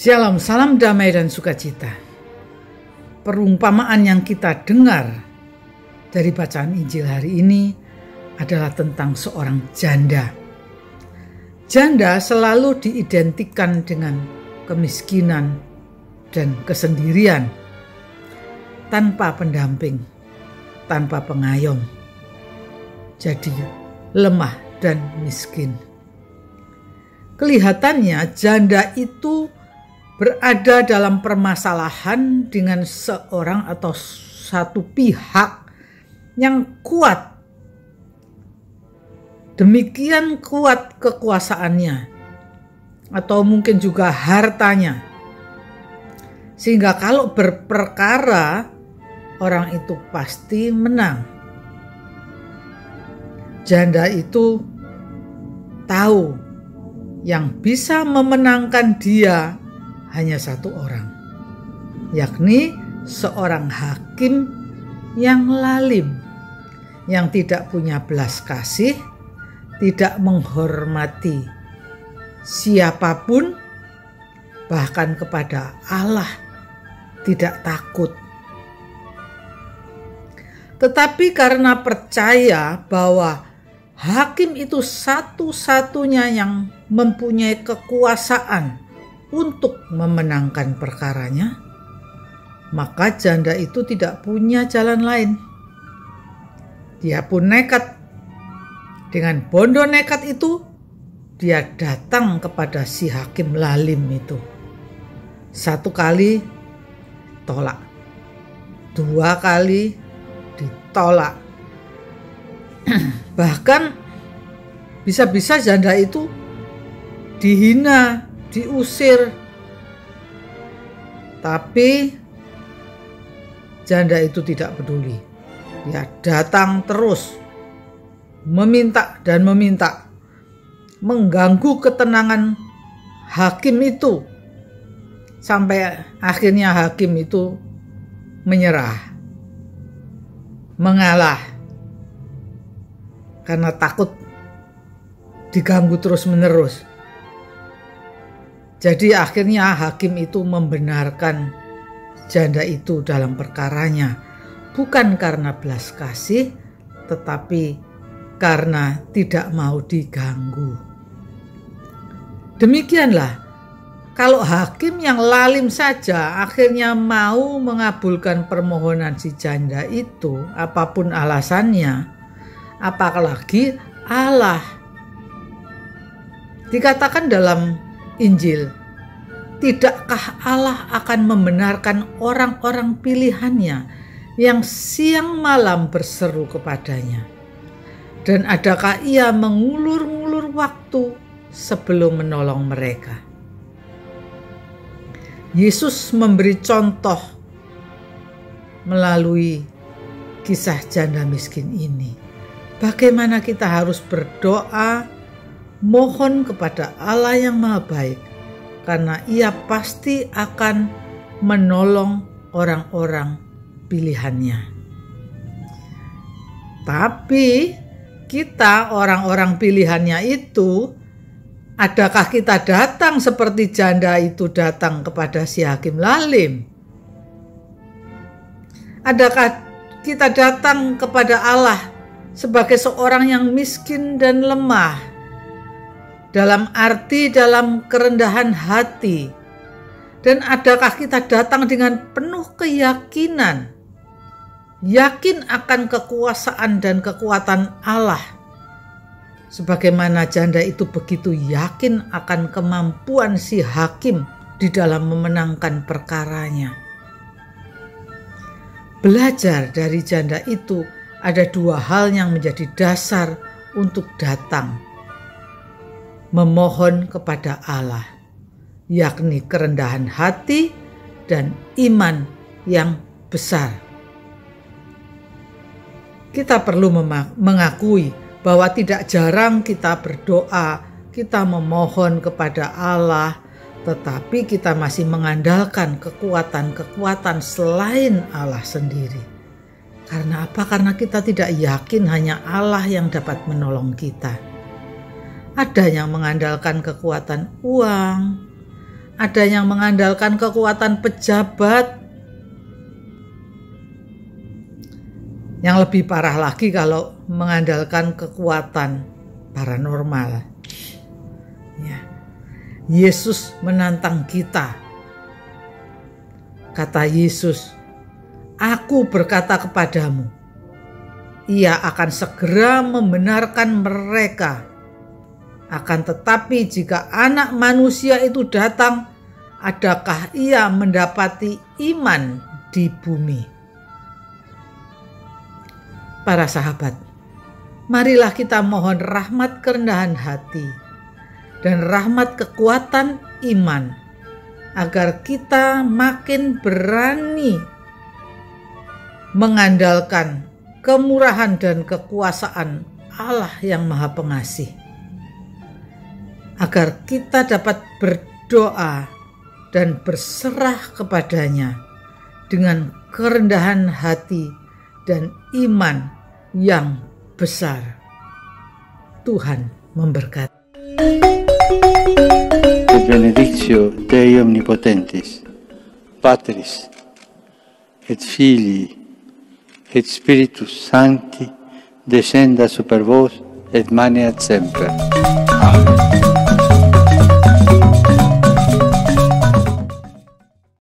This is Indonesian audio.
Shalom, salam damai dan sukacita. Perumpamaan yang kita dengar dari bacaan Injil hari ini adalah tentang seorang janda. Janda selalu diidentikan dengan kemiskinan dan kesendirian, tanpa pendamping, tanpa pengayom. Jadi lemah dan miskin. Kelihatannya janda itu berada dalam permasalahan dengan seorang atau satu pihak yang kuat. Demikian kuat kekuasaannya atau mungkin juga hartanya. Sehingga kalau berperkara orang itu pasti menang. Janda itu tahu yang bisa memenangkan dia hanya satu orang, yakni seorang hakim yang lalim, yang tidak punya belas kasih, tidak menghormati siapapun, bahkan kepada Allah tidak takut. Tetapi karena percaya bahwa hakim itu satu-satunya yang mempunyai kekuasaan untuk memenangkan perkaranya, maka janda itu tidak punya jalan lain. Dia pun nekat. Dengan bondo nekat itu, dia datang kepada si hakim lalim itu. Satu kali tolak, dua kali ditolak. Bahkan bisa-bisa janda itu dihina, diusir. Tapi janda itu tidak peduli. Dia datang terus, meminta dan meminta, mengganggu ketenangan hakim itu, sampai akhirnya hakim itu menyerah, mengalah, karena takut diganggu terus-menerus. Jadi akhirnya hakim itu membenarkan janda itu dalam perkaranya, bukan karena belas kasih, tetapi karena tidak mau diganggu. Demikianlah, kalau hakim yang lalim saja akhirnya mau mengabulkan permohonan si janda itu, apapun alasannya, apalagi Allah. Dikatakan dalam Injil, tidakkah Allah akan membenarkan orang-orang pilihannya yang siang malam berseru kepadanya? Dan adakah ia mengulur-ngulur waktu sebelum menolong mereka? Yesus memberi contoh melalui kisah janda miskin ini. Bagaimana kita harus berdoa, mohon kepada Allah yang Maha Baik, karena Ia pasti akan menolong orang-orang pilihannya. Tapi kita orang-orang pilihannya itu, adakah kita datang seperti janda itu datang kepada si hakim lalim? Adakah kita datang kepada Allah sebagai seorang yang miskin dan lemah? Dalam arti dalam kerendahan hati. Dan adakah kita datang dengan penuh keyakinan, yakin akan kekuasaan dan kekuatan Allah, sebagaimana janda itu begitu yakin akan kemampuan si hakim di dalam memenangkan perkaranya. Belajar dari janda itu, ada dua hal yang menjadi dasar untuk datang memohon kepada Allah, yakni kerendahan hati dan iman yang besar. Kita perlu mengakui bahwa tidak jarang kita berdoa, kita memohon kepada Allah, tetapi kita masih mengandalkan kekuatan-kekuatan selain Allah sendiri. Karena apa? Karena kita tidak yakin hanya Allah yang dapat menolong kita. Ada yang mengandalkan kekuatan uang, ada yang mengandalkan kekuatan pejabat. Yang lebih parah lagi kalau mengandalkan kekuatan paranormal. Ya. Yesus menantang kita. Kata Yesus, "Aku berkata kepadamu, Ia akan segera membenarkan mereka. Akan tetapi jika Anak Manusia itu datang, adakah Ia mendapati iman di bumi?" Para sahabat, marilah kita mohon rahmat kerendahan hati dan rahmat kekuatan iman, agar kita makin berani mengandalkan kemurahan dan kekuasaan Allah yang Maha Pengasih, agar kita dapat berdoa dan berserah kepadanya dengan kerendahan hati dan iman yang besar. Tuhan memberkati. Et benedictio Dei Omnipotentis, Patris, et Filii, et Spiritus Sancti, descenda super vos et maneat semper.